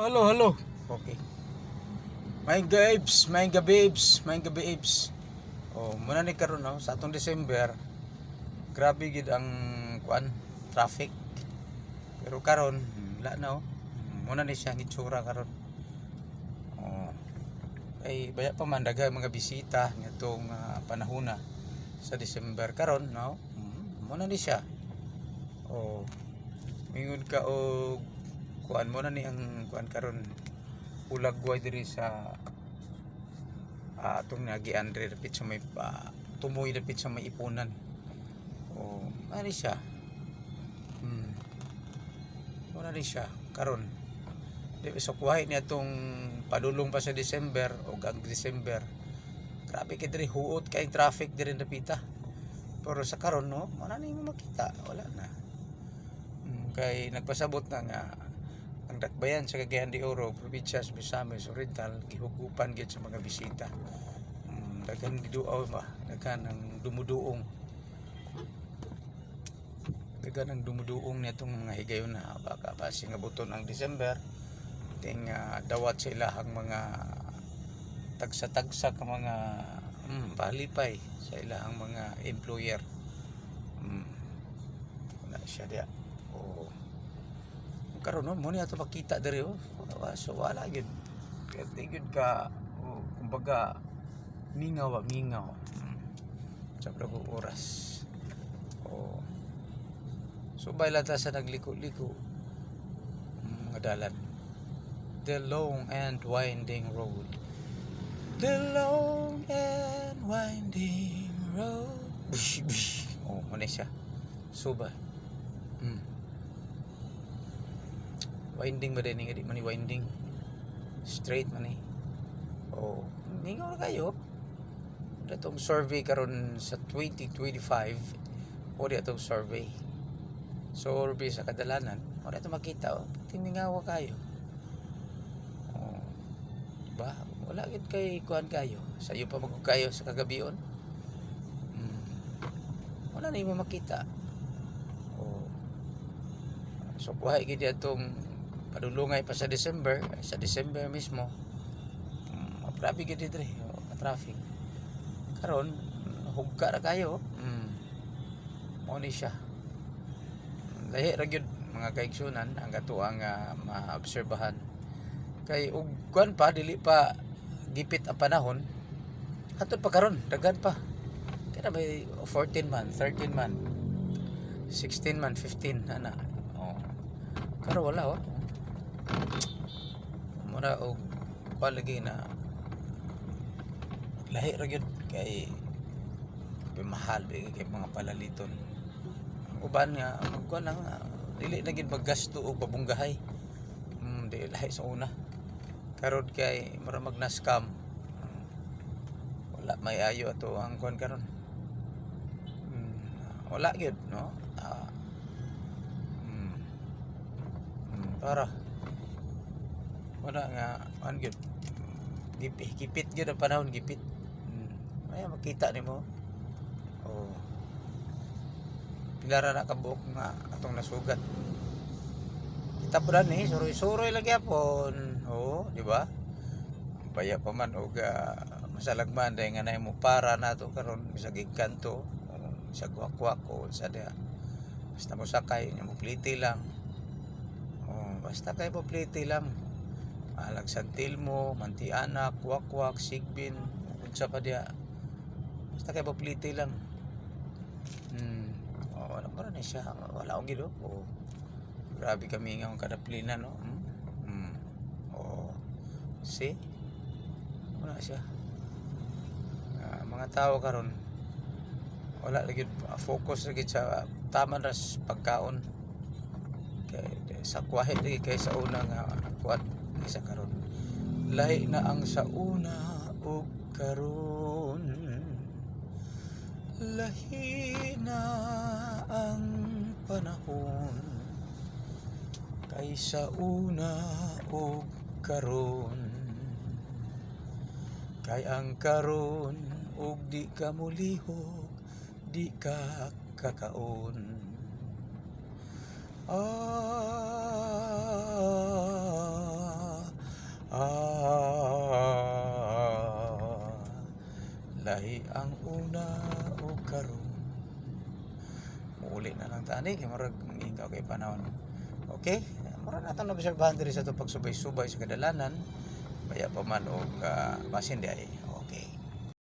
Hello. Okay. May gabibs. Oh, muna ni karon no sa atong December. Grabe gid ang kuan, traffic. Pero karon, wala na oh. Muna ni siya gitsura karon. Oh, ay baya pa man daghay mga bisita nitong panahona sa December karon no. Muna ni siya. Oh, mingon ka og kuan mo na ni ang kuan karon ulagway diri sa atong nagian diri dapit sa may tumoy dapit sa may ipunan. O ani siya. Muna ni siya karon. Di so kuhay ni atong padulong pa sa December o ang December. Grabe kay diri huot kay traffic diri dapita. Pero sa karon no, wala na mo makita, wala na. Kay nagpasabot na nga ang dakbayan sa Cagayan de Oro, probinsya sa Misamis Oriental, gihugupan gid sa mga bisita. Daghan giduaw ba, daghan ang dumuduong. Daghan ang dumuduong nitong mga higayon na baka basi nga buton ang December. Ting dawat sa ilahang mga tagsa-tagsa ka mga palipay sa ilahang mga employer. Wala siya diya. Oh, karon no mo ni ato makita diri oh. So wala gyud. Kaya tigid ka kumbaga mingaw. Sa prabo oras. Oh. So bayla ta sa nagliko-liko mga dalan. The long and winding road. The long and winding road. Oh, mo ni siya. So ba. Winding ba din nga di man ni winding, straight man ni. Oh, mingaw na kayo datong survey karon sa 2025 o di atong survey sa kadalanan o di atong makita timingawa kayo. Oh, diba wala gid kay kuan kayo sayo pa magug kayo sa kagabion. Wala na mo makita. Oh, so kuhay gid atong padulungay pa sa December mismo. Grabe gid diri traffic. Karon hugka ra kayo. Mo ni siya. Lahi ra gyud mga kaigsunan ang katuang maobserbahan. Kay ug kuan pa dili pa gipit ang panahon. Hatud pa karon daghan pa. Kaya may 14 man, 13 man, 16 man, 15 ana. Oh. Karon wala oh. Mura og lagi na lahi ra gyud kay mahal kay mga palaliton. Ang uban nga magkuan lang dili na gyud maggasto og pabunggahay. Di lahi sa una. Karon kay mura magna-scam. Wala may ayo ato ang kuan karon. Wala gyud no. Para wala nga an gyud gipit gyud ang panahon gipit. Ay makita nimo. Oh, pilara na kabuok nga atong nasugat. Kita pa ni suroy-suroy lagi apon. Oh, di ba? Baya pa man og masalagman dahil nga na mo para nato karon sa gigkanto sa guwak-guwak o sa dia. Basta mo sakay mo pliti lang. Basta kay papliti lang. Alagsantil mo, Mantianak, Kuwakwak, Sigbin, unsa pa dia. Basta kay papliti lang. Wala pa rin siya. Wala akong gido. Grabe kami nga ang kadaplina, no? See? Wala siya. Mga tao karon wala lagi focus lagi sa tama ras pagkaon. Kay sa kuwahe lagi kay sa una nga kuat sa karon. Lahi na ang sa una ug karon. Lahi na ang panahon kay sa una ug karon. Kay ang karon ug di ka mulihok, di ka kakaon. lahi ang una o karon. Muuli na lang tani kay murag mangingaw kay panahon. Okay? Mura na itong nabisagbahan diri sa ito pagsubay-subay sa kadalanan. Baya pa man o basin di ay